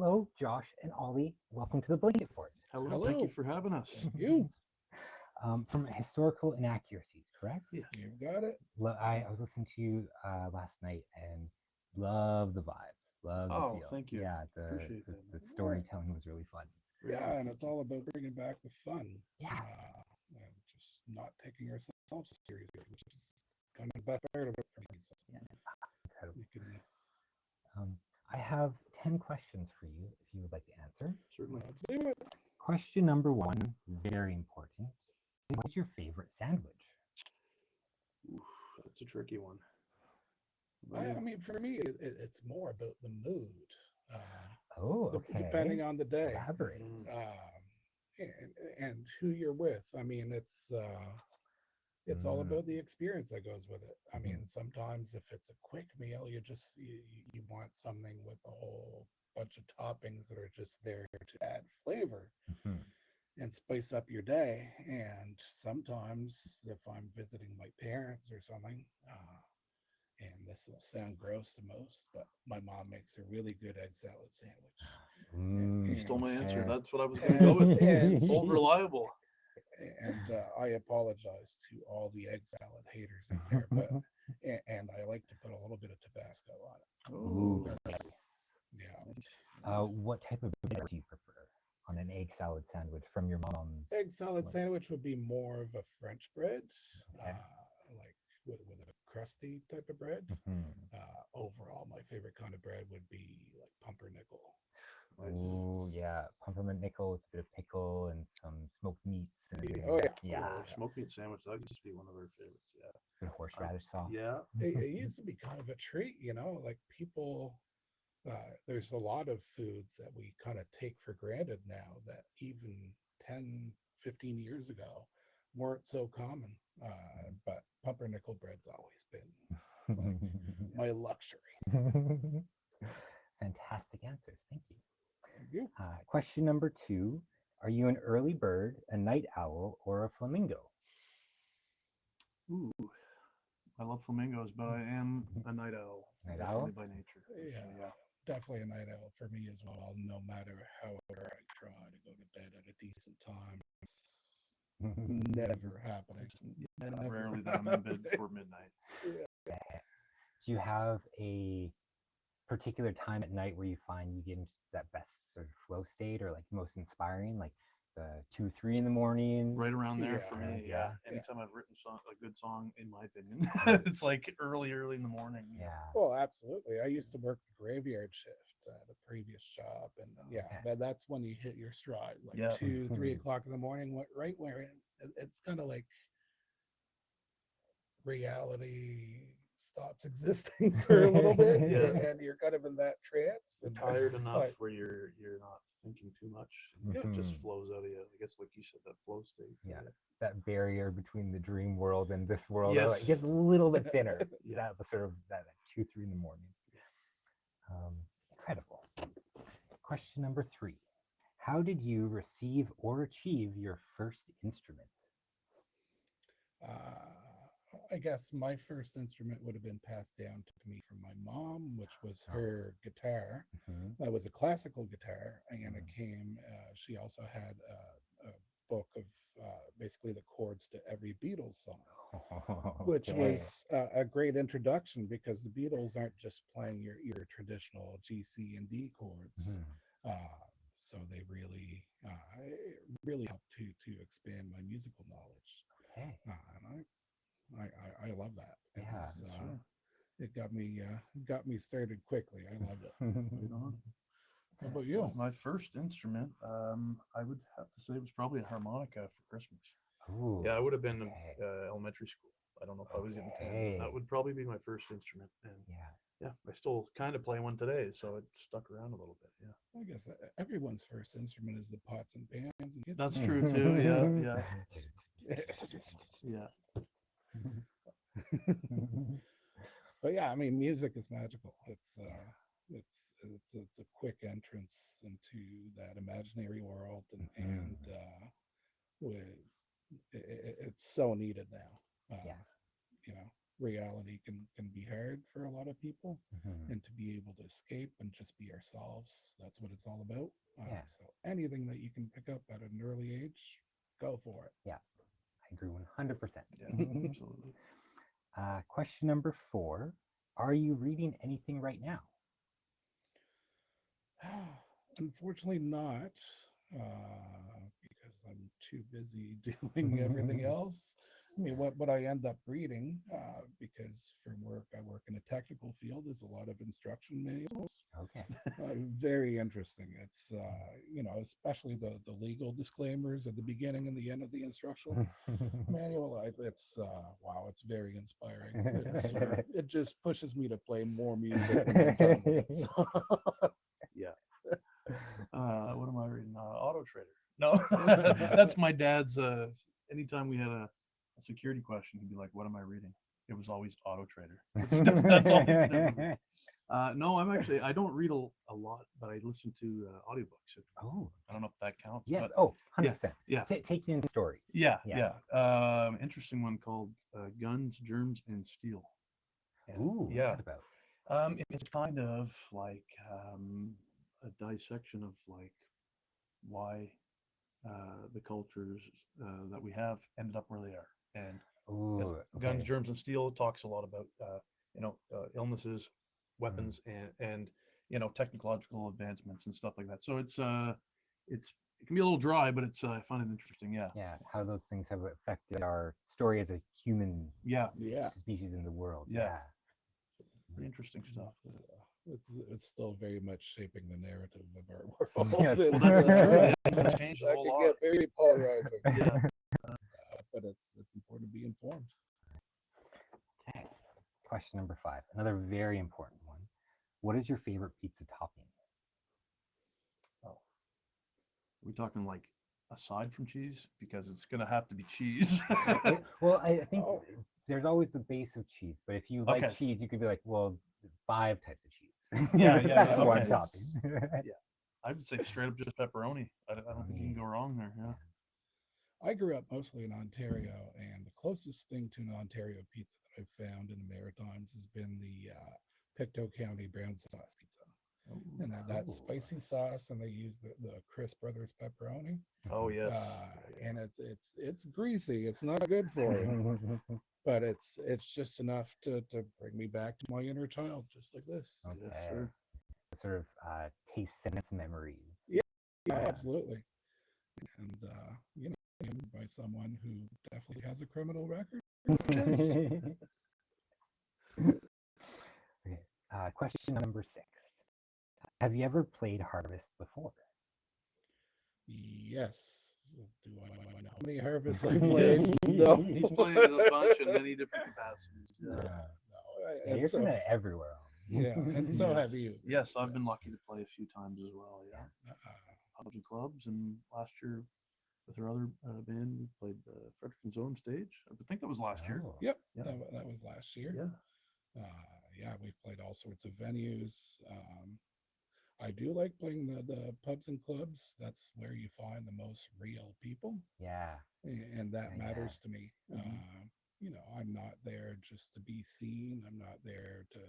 Hello, Josh and Ollie. Welcome to the Blanket Fort. Hello, thank you Hello. for having us. You From Historical Inaccuracies, correct? Yes. you got it. I was listening to you last night and love the vibes, love the Oh, feel. thank you. Yeah, Appreciate the, that. the storytelling was really fun. Yeah, and it's all about bringing back the fun. Yeah. And just not taking ourselves seriously, which is kind of the best part of it for me. So Yeah, incredible. you can I have 10 questions for you if you would like to answer. Certainly. let's do it. Question number one, very important. What's your favorite sandwich? Oof, that's a tricky one. I mean, for me, it's more about the mood. Oh, okay. Depending on the day, Elaborate. and who you're with. I mean, it's all about the experience that goes with it. I mean, sometimes if it's a quick meal, you want something with a whole bunch of toppings that are just there to add flavor Mhm. and spice up your day. And sometimes if I'm visiting my parents or something, and this will sound gross to most, but my mom makes a really good egg salad sandwich. You stole my answer. Okay. That's what I was going to go with. And- Old reliable. And I apologize to all the egg salad haters out there, but and I like to put a little bit of Tabasco on it. Ooh, That's- nice. Yeah, What type of bread do you prefer on an egg salad sandwich from your mom's? egg salad What- sandwich would be more of a French bread, Okay. like with a crusty type of bread. Mhm. Overall, my favorite kind of bread would be like pumpernickel. Ooh, yeah, pumpernickel with a bit of pickle and some smoked meats. And Oh, yeah. yeah, Oh, smoked meat sandwich. That used to be one of our favorites. Yeah. good horseradish sauce. Yeah. It used to be kind of a treat, like people. There's a lot of foods that we kind of take for granted now that even 10, 15 years ago weren't so common. But pumpernickel bread's always been like my luxury. Fantastic answers. Thank you. You? Question number two. Are you an early bird, a night owl, or a flamingo? Ooh, I love flamingos, but I am a night owl. Night definitely owl? by nature. Yeah. So, yeah. Definitely a night owl for me as well. No matter however I try to go to bed at a decent time, it's never happening. Yeah, Never rarely that I'm in bed happening. before midnight. Do you have a particular time at night where you find you get into that best sort of flow state or like most inspiring, like the 2, 3 in the morning? Right around there Yeah. for me. Yeah. Yeah. Anytime I've written a good song, in my opinion, it's like early in the morning. Yeah. Well, absolutely. I used to work the graveyard shift at a previous job, and yeah, Okay. that's when you hit your stride, like Yeah. 2, 3 o'clock in the morning, right where it's kind of like reality stops existing for a little bit, Yeah. and you're kind of in that trance. You're And tired enough Right. where you're not thinking too much. It just Mhm. flows out of you. I guess, like you said, that flow state. Yeah. That barrier between the dream world and this world Yes. gets a little bit thinner. Yeah. That sort of that 2, 3 in the morning. Incredible. Question number 3. How did you receive or achieve your first instrument? I guess my first instrument would have been passed down to me from my mom, which was her guitar. Mhm. That was a classical guitar, and it came. She also had a book of basically the chords to every Beatles song, which Okay. was a great introduction because the Beatles aren't just playing your traditional G, C, and D chords. Mhm. So they really really helped to expand my musical knowledge. Okay. And I love that. It Yeah, was, sure. it got me started quickly. I loved it. Right on. How about you? My first instrument, I would have to say, was probably a harmonica for Christmas. Ooh, Yeah, I would have been okay. elementary school. I don't know if I was even 10. Okay. That would probably be my first instrument. And Yeah. I still kind of play one today, so it stuck around a little bit. Yeah. I guess everyone's first instrument is the pots and pans. And That's true too. Yeah. But yeah, I mean, music is magical. It's a quick entrance into that imaginary world, and with it's so needed now. Yeah. You know, reality can be hard for a lot of people, Mhm. and to be able to escape and just be ourselves, that's what it's all about. Yeah. So anything that you can pick up at an early age, go for it. Yeah, I agree 100%. Yeah, absolutely. Question number 4. Are you reading anything right now? Unfortunately, not, because I'm too busy doing everything else. I mean, what I end up reading, because for work, I work in a technical field, is a lot of instruction manuals. Okay. Very interesting. It's, especially the legal disclaimers at the beginning and the end of the instructional manual. It's, wow, it's very inspiring. It just pushes me to play more music when I'm done with it. So. Yeah. What am I reading? Auto Trader. No, that's my dad's. Anytime we had a security question, he'd be like, "What am I reading?" It was always Auto Trader. That's all. No, I don't read a lot, but I listen to audiobooks. Oh, I don't know if that counts. yes. But Oh, 100%. yeah. Taking in stories. Yeah. Interesting one called Guns, Germs, and Steel. And, Ooh, what's yeah. that about? It's kind of like a dissection of like why the cultures that we have ended up where they are. And yes, Ooh, Guns, okay. Germs, and Steel talks a lot about illnesses, weapons, and technological advancements and stuff like that. So it can be a little dry, but it's I find it interesting. Yeah. Yeah, how those things have affected our story as a human Yeah. Yeah. species in the world. Yeah. Yeah. Pretty interesting stuff. It's still very much shaping the narrative of our world. Yes. Well, that's true. It's changed a That whole can lot. get very polarizing. Yeah. But it's important to be informed. Okay. Question number 5. Another very important one. What is your favorite pizza topping? Oh, we talking like aside from cheese, because it's gonna have to be cheese. Well, I think Oh. there's always the base of cheese, but if you like Okay. cheese, you could be like, well, 5 types of cheese. Yeah, That's yeah, one okay. topping. I would say straight up just pepperoni. I don't think you can go wrong there. Yeah. I grew up mostly in Ontario, and the closest thing to an Ontario pizza that I've found in the Maritimes has been the Pictou County brown sauce pizza. And that spicy sauce, and they use the Chris Brothers pepperoni. Oh yes. And it's greasy. It's not good for you, but it's just enough to bring me back to my inner child, just like this. Okay. Yes, sir. Sort of taste sense memories. Yeah. Absolutely. And by someone who definitely has a criminal record. Okay. Question number 6. Have you ever played Harvest before? Yes. Do I know how many harvests I played? No. He's played a bunch in many different capacities. Yeah. No. Yeah, And you're so, kind of everywhere. yeah, and so Yes. have you. Yes, I've been lucky to play a few times as well. Yeah. Uh, Pubs and clubs, and last year with our other band, we played Fredericton's own stage. I think that was last year. Oh. Yep, Yeah. that was last year. Yeah. Yeah, we've played all sorts of venues. I do like playing the pubs and clubs. That's where you find the most real people, Yeah. and that Yeah. matters to me. Mhm. I'm not there just to be seen. I'm not there to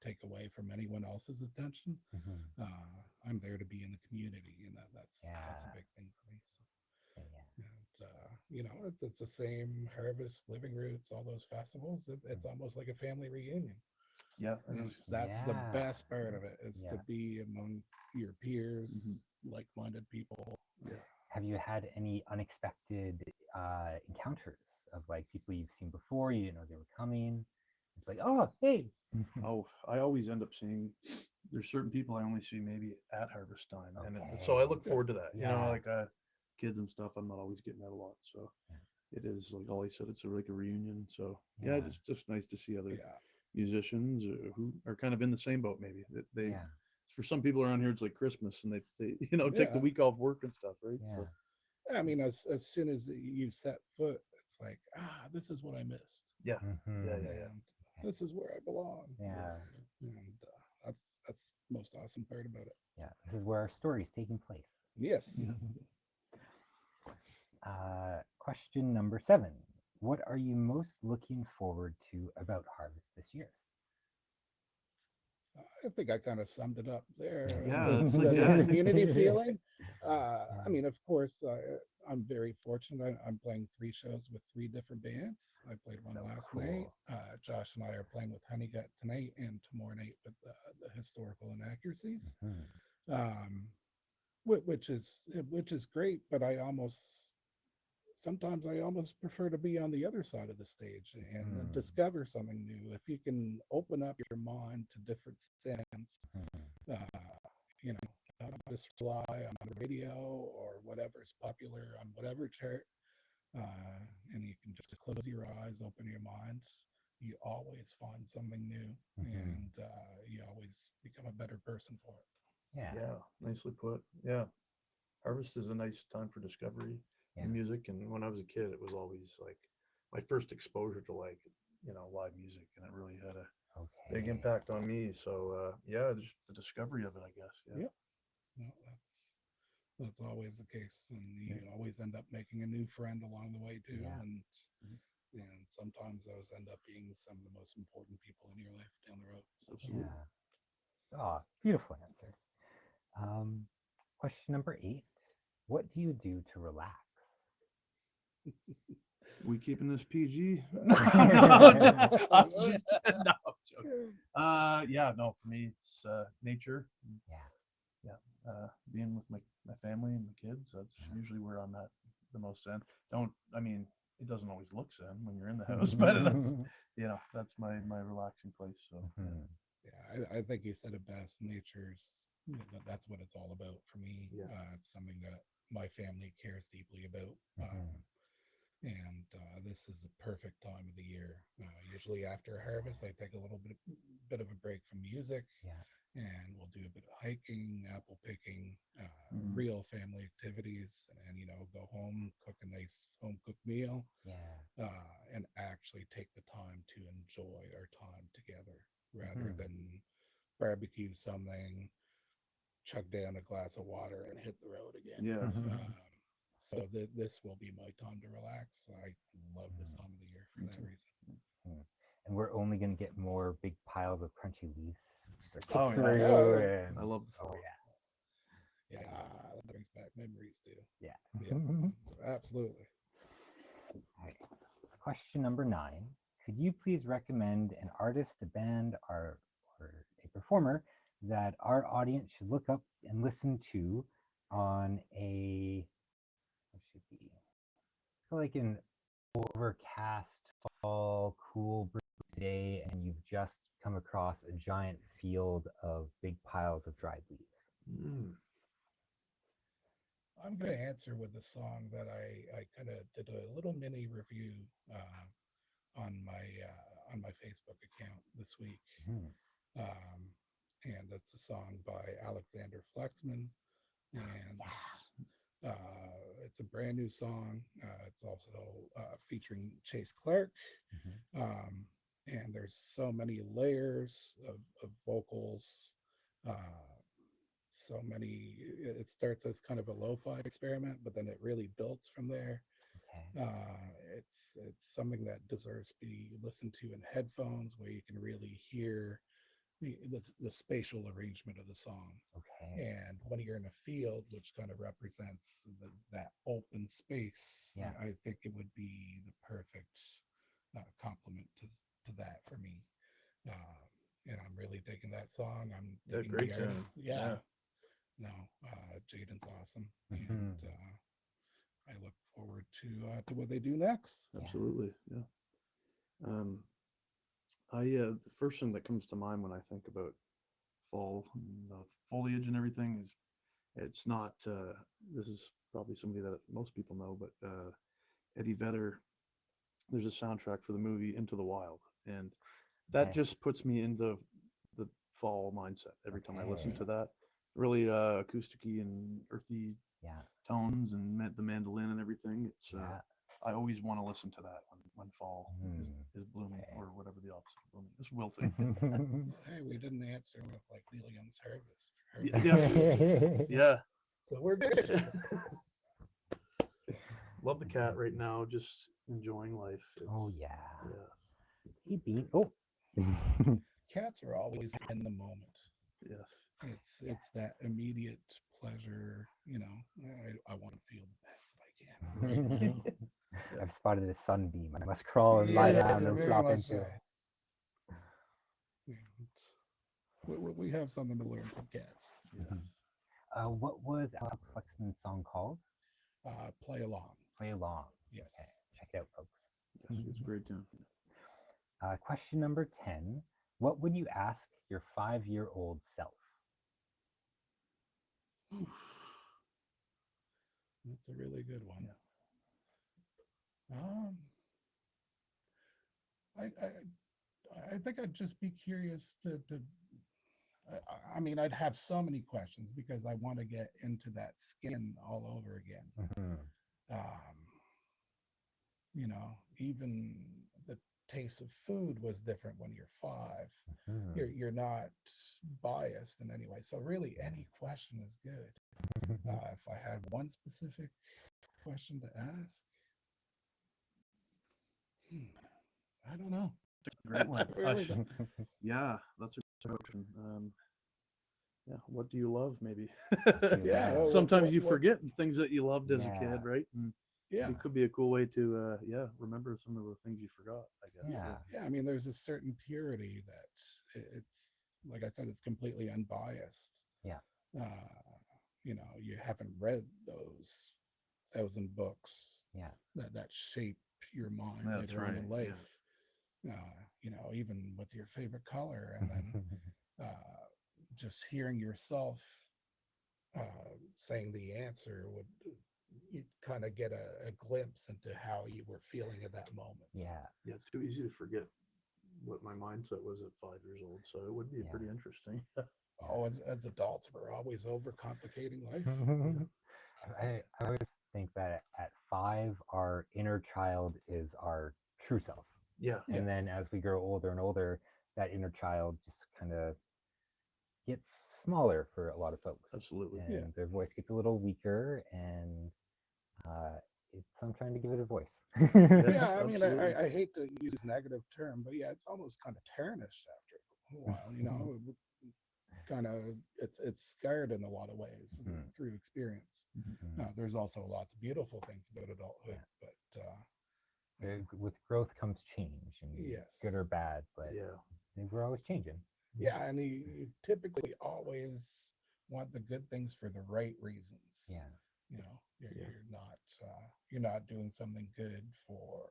take away from anyone else's attention. Mhm. I'm there to be in the community, and that's Yeah. a big thing for me. So, Yeah. and it's the same harvest, living roots, all those festivals. It's almost like a family reunion. Yeah. And that's the Yeah. best part of it, is Yeah. to be among your peers, Mhm. like-minded people. Yeah. Have you had any unexpected encounters of like people you've seen before, you didn't know they were coming? It's like, oh, hey. Oh, I always end up seeing. There's certain people I only see maybe at harvest time, and Okay. so I look forward to that. Yeah. Like kids and stuff. I'm not always getting out a lot, so it is like Ollie said. It's like a reunion. So yeah, Yeah. it's just nice to see other Yeah. musicians who are kind of in the same boat. Maybe that they. Yeah. For some people around here, it's like Christmas, and they take Yeah. the week off work and stuff, right? Yeah. So I mean, as soon as you set foot, it's like, this is what I missed. yeah, Mhm. yeah. And this is where I belong. Yeah. And that's the most awesome part about it. Yeah. This is where our story is taking place. Yes. Question number 7. what are you most looking forward to about harvest this year? I think I kind of summed it up there. Yeah, It's it's like, yeah. the community feeling. Yeah. I mean, of course, I'm very fortunate. I'm playing 3 shows with 3 different bands. I played one So last cool. night. Josh and I are playing with Honeygut tonight and tomorrow night with the historical inaccuracies, Mhm. um, which is great. But sometimes I almost prefer to be on the other side of the stage and discover something new. If you can open up your mind to different sounds, Mhm. you know, just rely on the radio or whatever's popular on whatever chart, and you can just close your eyes, open your mind. You always find something new, Mhm. and you always become a better person for it. Yeah. Yeah, nicely put. Yeah. Harvest is a nice time for discovery Yeah. in music. And when I was a kid, it was always like my first exposure to like, live music. And it really had a big Okay. impact on me. So, yeah, just the discovery of it, I guess. Yeah. Yep. No, that's always the case, and you always end up making a new friend along the way too. Yeah. And sometimes those end up being some of the most important people in your life down the road. So, Absolutely. Yeah. Oh, beautiful answer. Question number 8. What do you do to relax? We keeping this PG? I'm joking. Yeah, no, for me, it's nature. Yeah. Yeah. Being with my family and my kids. That's usually where I'm at the most zen. It doesn't always look zen when you're in the house, but that's my relaxing place. So Mhm. yeah, I think you said it best. That's what it's all about for me. Yeah. It's something that my family cares deeply about. Mhm. And this is the perfect time of the year. Usually after harvest, I take a little bit of a break from music, Yeah. and we'll do a bit of hiking, apple picking, Mhm. real family activities, and go home, cook a nice home cooked meal, Yeah. and actually take the time to enjoy our time together rather Mhm. than barbecue something, chug down a glass of water, and hit the road again. Yes. So this will be my time to relax. I love this time of the year for Me that too. reason. Mhm. And we're only going to get more big piles of crunchy leaves just to kick Oh, yeah. through. Yeah. And, I love the oh, fall. Yeah, that brings back memories too. yeah. Yeah, absolutely. All right. Question number 9. Could you please recommend an artist, a band, or a performer that our audience should look up and listen to on what should be, it's like an overcast fall, cool breezy day, and you've just come across a giant field of big piles of dried leaves? Mm. I'm going to answer with a song that I kind of did a little mini review on my Facebook account this week, Mhm. um, and it's a song by Alexander Flexman, and it's a brand new song. It's also featuring Chase Clark, Mhm. and there's so many layers of vocals. Uh, so many. It starts as kind of a lo-fi experiment, but then it really builds from there. Okay. It's something that deserves to be listened to in headphones, where you can really hear the spatial arrangement of the song. Okay. And when you're in a field, which kind of represents that open space, Yeah. I think it would be the perfect complement to that for me. Uh, and I'm really digging that song. I'm Yeah, digging great the tune. artist. Yeah. No, Jaden's awesome, Mhm. and I look forward to what they do next. Absolutely. Yeah. Um, the first thing that comes to mind when I think about fall and foliage and everything is it's not. This is probably somebody that most people know, but Eddie Vedder. There's a soundtrack for the movie Into the Wild, and that Okay. just puts me into the fall mindset every time I listen Okay. to that. Really acousticy and earthy Yeah. tones and the mandolin and everything. It's Yeah. I always want to listen to that when fall Mm. is blooming, Okay. or whatever the opposite of blooming is, wilting. Hey, we didn't answer with like Neil Young's Harvest. Yeah. Yeah. So we're good. Love the cat right now, just enjoying life. Oh It's, yeah. yeah, Hey, Bean. Oh. Cats are always in the moment. yes. It's that Yes. immediate pleasure. I want to feel the best that I can right now. I've spotted a sunbeam. I must crawl and lie Yes, down and very flop much into so. it. Yeah, we have something to learn from cats. Yes. What was Alex Flexman's song called? Play along. Play Along. Yes. Okay, check it out, folks. Yes, it's a great tune. Question number 10. What would you ask your 5-year-old self? That's a really good one. Yeah. I think I'd just be curious to I mean, I'd have so many questions because I want to get into that skin all over again. Mhm. Um, even the taste of food was different when you're 5. Mhm. You're not biased in any way. So really, any question is good. If I had one specific question to ask, I don't know. Great one. I really don't. Yeah, that's a good question. Yeah, what do you love? Maybe. Yeah. What- Sometimes you what- forget the things that you loved as a Yeah. kid, right? And Yeah. it could be a cool way to, remember some of the things you forgot. I guess. Yeah. Yeah, I mean, there's a certain purity that it's like I said, it's completely unbiased. Yeah. You haven't read those 1,000 books Yeah. that shape your mind That's later on in right, life. Even what's your favorite color, and then just hearing yourself saying the answer would you kind of get a glimpse into how you were feeling at that moment. Yeah. Yeah, it's too easy to forget what my mindset was at 5 years old. So it would be Yeah. pretty interesting. Oh, as adults, we're always overcomplicating life. I always think that at 5, our inner child is our true self. Yeah. And then Yes. as we grow older and older, that inner child just kind of gets smaller for a lot of folks. Absolutely. And Yeah. their voice gets a little weaker, and I'm trying to give it a voice. Yeah, I mean, absolutely. I hate to use negative term, but yeah, it's almost kind of tarnished after a while. Kind of it's scarred in a lot of ways Mhm. through experience. Mhm. There's also lots of beautiful things about adulthood, Yeah. but With growth comes change, and yes. good or bad, but Yeah. we're always changing. Yeah, and you typically always want the good things for the right reasons. Yeah. You're, Yeah. you're not doing something good for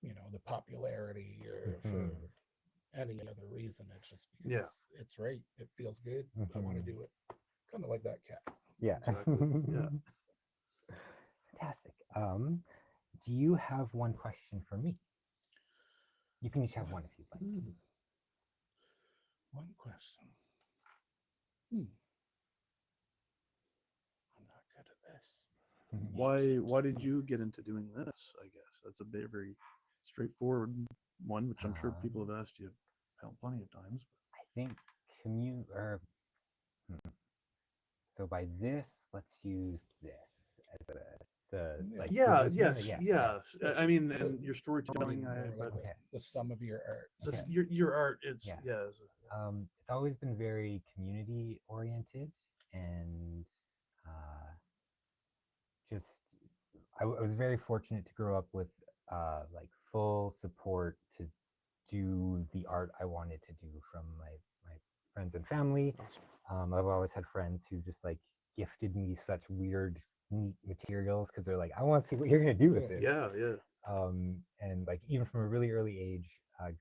the popularity or for any other reason. It's just because Yeah. it's right. It feels good. I want to do it. Kind of like that cat. Yeah. Exactly. Yeah. Fantastic. Do you have one question for me? You can each have one if you'd like. One question. I'm not good at this. Why did you get into doing this? I guess that's a very straightforward one, which I'm sure people have asked you plenty of times. I think so by this, let's use this as the like Yeah. business Yes. unit? Yes. I mean, But- and your storytelling. more like Okay. the sum of your art. That's Okay. your art. It's Yeah. yes. It's always been very community oriented, and just I was very fortunate to grow up with like full support to do the art I wanted to do from my friends and family. Awesome. I've always had friends who just like gifted me such weird, neat materials because they're like, I want to see what you're gonna do with this. Yeah. Yeah. And like even from a really early age,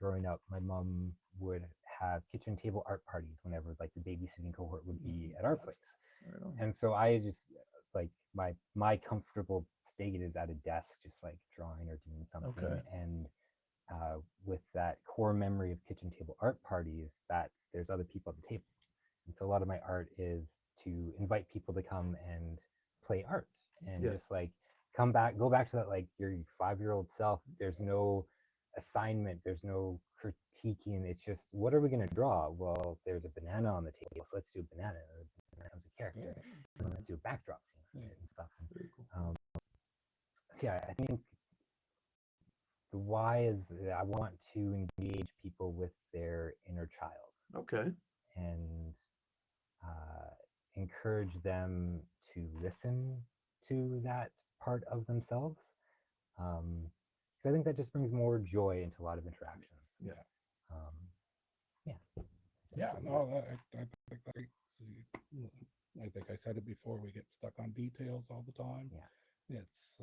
growing up, my mom would have kitchen table art parties whenever like the babysitting cohort would be at our place. Right on. And so I just like my comfortable state is at a desk, just like drawing or doing something. Okay. And with that core memory of kitchen table art parties, there's other people at the table. And so a lot of my art is to invite people to come and play art and Yeah. just like go back to that, like your 5-year-old self. There's no assignment, there's no critiquing. It's just, what are we going to draw? Well, there's a banana on the table, so let's do a banana. The banana becomes a character. And let's do a backdrop scene and stuff. Very cool. So yeah, I think the why is I want to engage people with their inner child Okay. and uh, encourage them to listen to that part of themselves. Because I think that just brings more joy into a lot of interactions. Yeah. Um, yeah. Yeah, no, I think I said it before. We get stuck on details all the time. Yeah. It's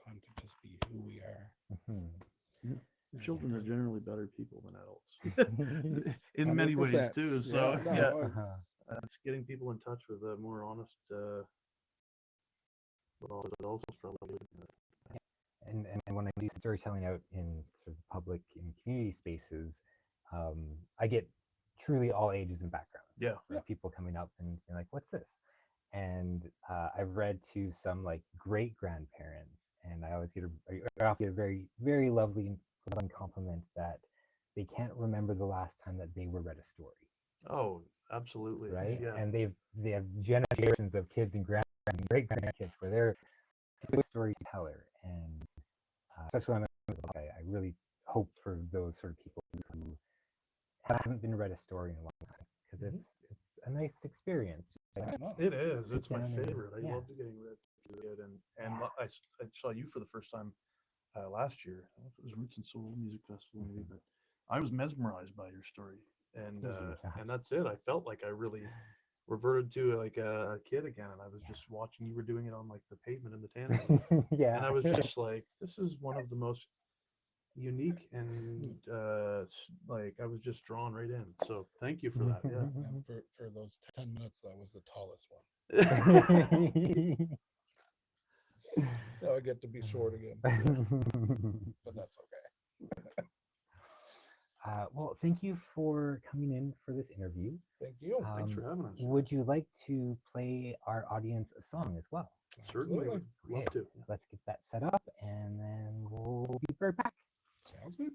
time to just be who we are. Mhm. Children are generally better people than adults in many ways 100%. too. So no, yeah, Uh-huh. it's getting people in touch with a more honest. Well, adults probably. And when I do storytelling out in sort of public and community spaces, I get truly all ages and backgrounds. Yeah. Right? People coming up and being like, "What's this?" And I've read to some like great grandparents, and I always I often get a very very lovely compliment that they can't remember the last time that they were read a story. Oh, absolutely. Right? Yeah. And they have generations of kids and great grandkids where they're a storyteller, and especially when I really hope for those sort of people who haven't been read a story in a long time, because it's a nice experience. It is. Sit It's my down and- favorite. I yeah. loved getting read to it, and I saw you for the first time last year. I don't know if it was Roots and Soul Music Festival, maybe, but I was mesmerized by your story, and Thank you, Josh. and that's it. I felt like I really reverted to like a kid again, and I was just watching. You were doing it on like the pavement in the tandem, Yeah. and I was just like, this is one of the most unique and like I was just drawn right in. So thank you for that. Yeah. And for those 10 minutes, that was the tallest one. Now I get to be short again, but that's okay. Well, thank you for coming in for this interview. Thank you. Thanks for having us. Would you like to play our audience a song as well? Certainly, would love Okay, to. let's get that set up and then we'll be right back. Sounds good.